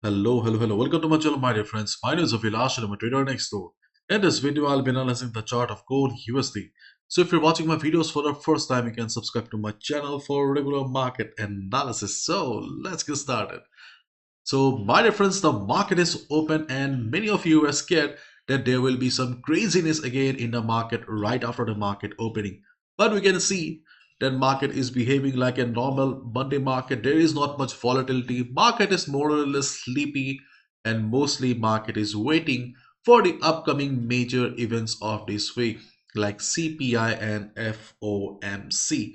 Hello. Welcome to my channel, my dear friends. My name is Avilash and I'm a trader next door. In this video, I'll be analyzing the chart of gold USD. So if you're watching my videos for the first time, you can subscribe to my channel for regular market analysis. So let's get started. So my dear friends, the market is open and many of you are scared that there will be some craziness again in the market right after the market opening. But we can see that market is behaving like a normal Monday market. There is not much volatility. Market is more or less sleepy and mostly market is waiting for the upcoming major events of this week like CPI and FOMC.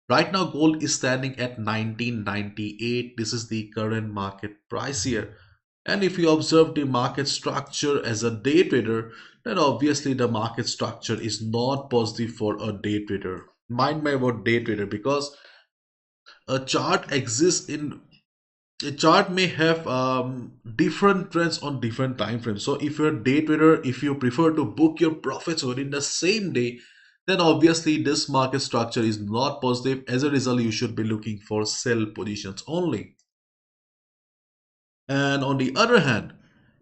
Right now, gold is standing at 1998. This is the current market price here. And if you observe the market structure as a day trader, then obviously the market structure is not positive for a day trader. Mind my word, day trader, because a chart exists in a chart may have different trends on different time frames. So if you're a day trader, if you prefer to book your profits within the same day, then obviously this market structure is not positive. As a result, you should be looking for sell positions only. And on the other hand,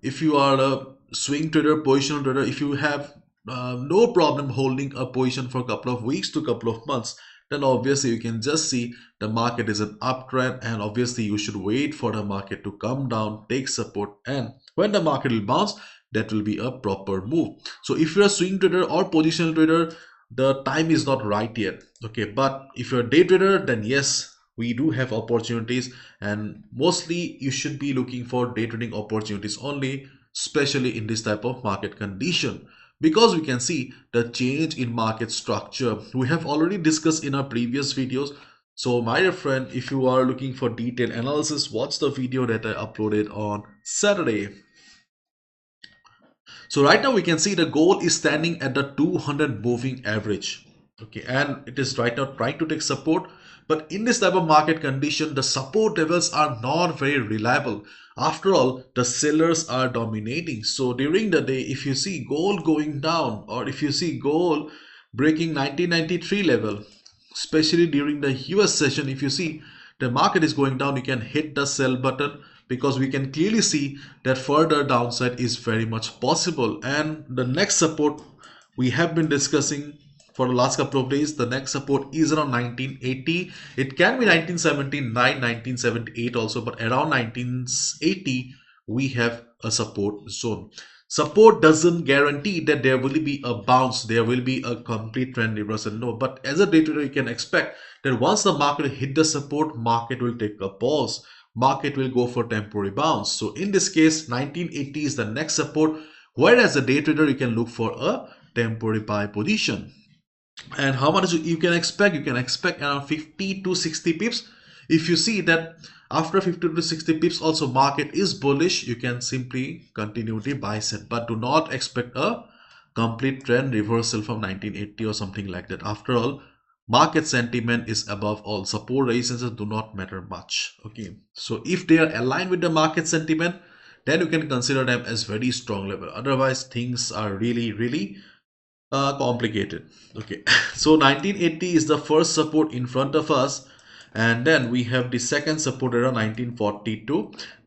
if you are a swing trader, positional trader, if you have no problem holding a position for a couple of weeks to a couple of months, then obviously you can just see the market is an uptrend, and obviously you should wait for the market to come down, take support, and when the market will bounce, that will be a proper move. So if you're a swing trader or positional trader, the time is not right yet. Okay, but if you're a day trader, then yes, we do have opportunities, and mostly you should be looking for day trading opportunities only, especially in this type of market condition, because we can see the change in market structure we have already discussed in our previous videos. So my dear friend, if you are looking for detailed analysis, watch the video that I uploaded on Saturday. So right now we can see the gold is standing at the 200 moving average. Okay, and it is right now trying to take support. But in this type of market condition, the support levels are not very reliable. After all, the sellers are dominating. So during the day, if you see gold going down, or if you see gold breaking 1993 level, especially during the US session, if you see the market is going down, you can hit the sell button, because we can clearly see that further downside is very much possible. And the next support we have been discussing for the last couple of days, the next support is around 1980. It can be 1979, 1978 also, but around 1980 we have a support zone. Support doesn't guarantee that there will be a bounce, there will be a complete trend reversal. No, but as a day trader, you can expect that once the market hit the support, market will take a pause, market will go for temporary bounce. So in this case, 1980 is the next support, whereas a day trader, you can look for a temporary buy position. And how much you can expect? You can expect around 50 to 60 pips. If you see that after 50 to 60 pips also market is bullish, you can simply continue the buy set, but do not expect a complete trend reversal from 1980 or something like that. After all, market sentiment is above all. Support resistances do not matter much. Okay, so if they are aligned with the market sentiment, then you can consider them as very strong level. Otherwise, things are really complicated. Okay, so 1980 is the first support in front of us, and then we have the second support around 1940 to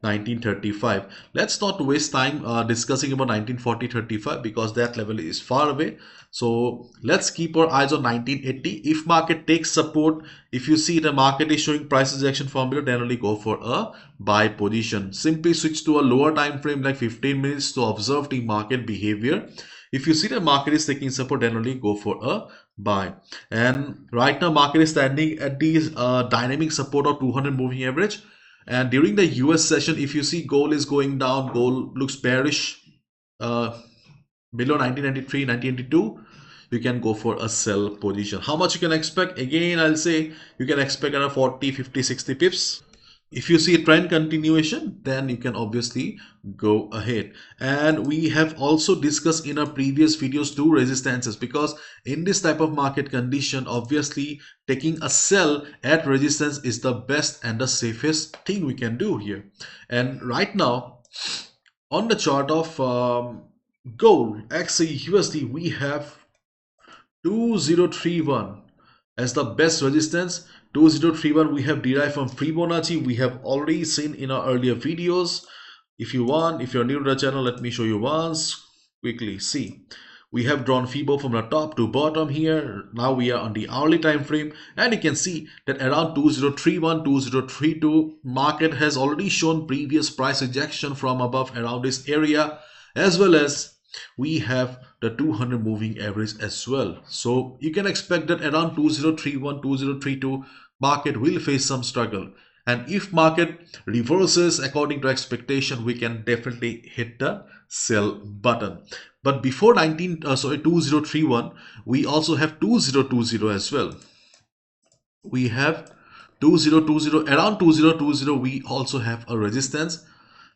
1935. Let's not waste time discussing about 1940-35 because that level is far away. So let's keep our eyes on 1980. If market takes support, if you see the market is showing price rejection formula, then only go for a buy position. Simply switch to a lower time frame like 15 minutes to observe the market behavior. If you see the market is taking support, then only go for a buy. And right now market is standing at the dynamic support of 200 moving average. And during the US session, if you see gold is going down, gold looks bearish uh, below 1993, 1992, you can go for a sell position. How much you can expect? Again, I'll say you can expect around 40, 50, 60 pips. If you see a trend continuation, then you can obviously go ahead. And we have also discussed in our previous videos two resistances, because in this type of market condition, obviously taking a sell at resistance is the best and the safest thing we can do here. And right now on the chart of gold XAUUSD, we have 2031 as the best resistance. 2031 we have derived from Fibonacci. We have already seen in our earlier videos. If you want, if you're new to the channel, let me show you once quickly. See, we have drawn FIBO from the top to bottom here. Now we are on the hourly time frame, and you can see that around 2031, 2032 market has already shown previous price rejection from above around this area, as well as we have the 200 moving average as well. So you can expect that around 2031, 2032 market will face some struggle. And if market reverses according to expectation, we can definitely hit the sell button. But before 2031, we also have 2020 as well. We have 2020, around 2020 we also have a resistance,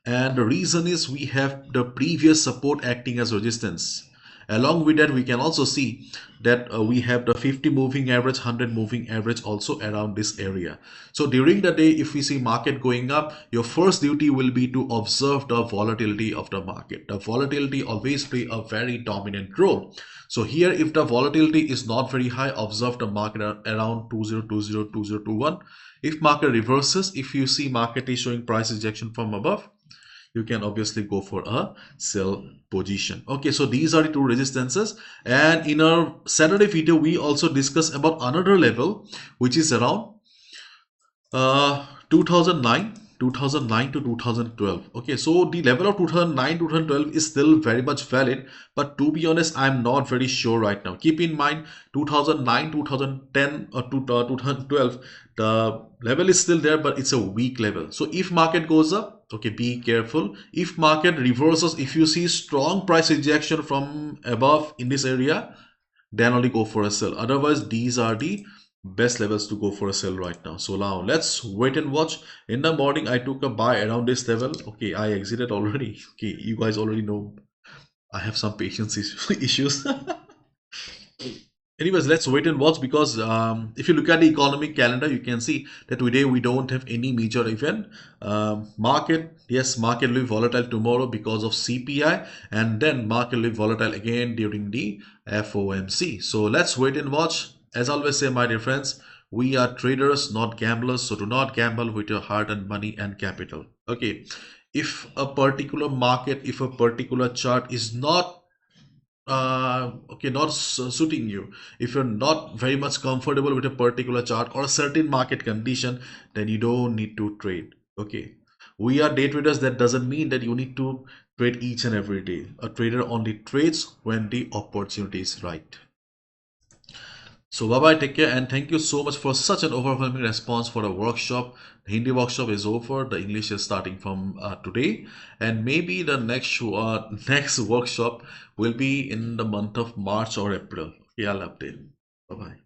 and the reason is we have the previous support acting as resistance. Along with that, we can also see that we have the 50 moving average, 100 moving average also around this area. So during the day, if we see market going up, your first duty will be to observe the volatility of the market. The volatility always play a very dominant role. So here, if the volatility is not very high, observe the market around 2020, 2021. If market reverses, if you see market is showing price rejection from above, you can obviously go for a sell position. Okay, so these are the two resistances, and in our Saturday video we also discussed about another level, which is around 2009 to 2012. Okay, so the level of 2009 to 2012 is still very much valid, but to be honest, I'm not very sure right now. Keep in mind 2009, 2010 or 2012, the level is still there, but it's a weak level. So if market goes up, okay, be careful. If market reverses, if you see strong price rejection from above in this area, then only go for a sell. Otherwise, these are the best levels to go for a sell right now. So now let's wait and watch. In the morning I took a buy around this level. Okay, I exited already. Okay, you guys already know I have some patience issues. Anyways, let's wait and watch, because if you look at the economic calendar, you can see that today we don't have any major event. Market, yes, market will be volatile tomorrow because of CPI, and then market will be volatile again during the FOMC. So let's wait and watch. As I always say, my dear friends, we are traders, not gamblers. So do not gamble with your hard-earned money and capital. Okay, if a particular market, if a particular chart is not not suiting you, if you're not very much comfortable with a particular chart or a certain market condition, then you don't need to trade. Okay, we are day traders. That doesn't mean that you need to trade each and every day. A trader only trades when the opportunity is right. So bye bye, take care, and thank you so much for such an overwhelming response for the workshop. The Hindi workshop is over. The English is starting from today, and maybe the next workshop will be in the month of March or April. Okay, I'll update. Bye bye.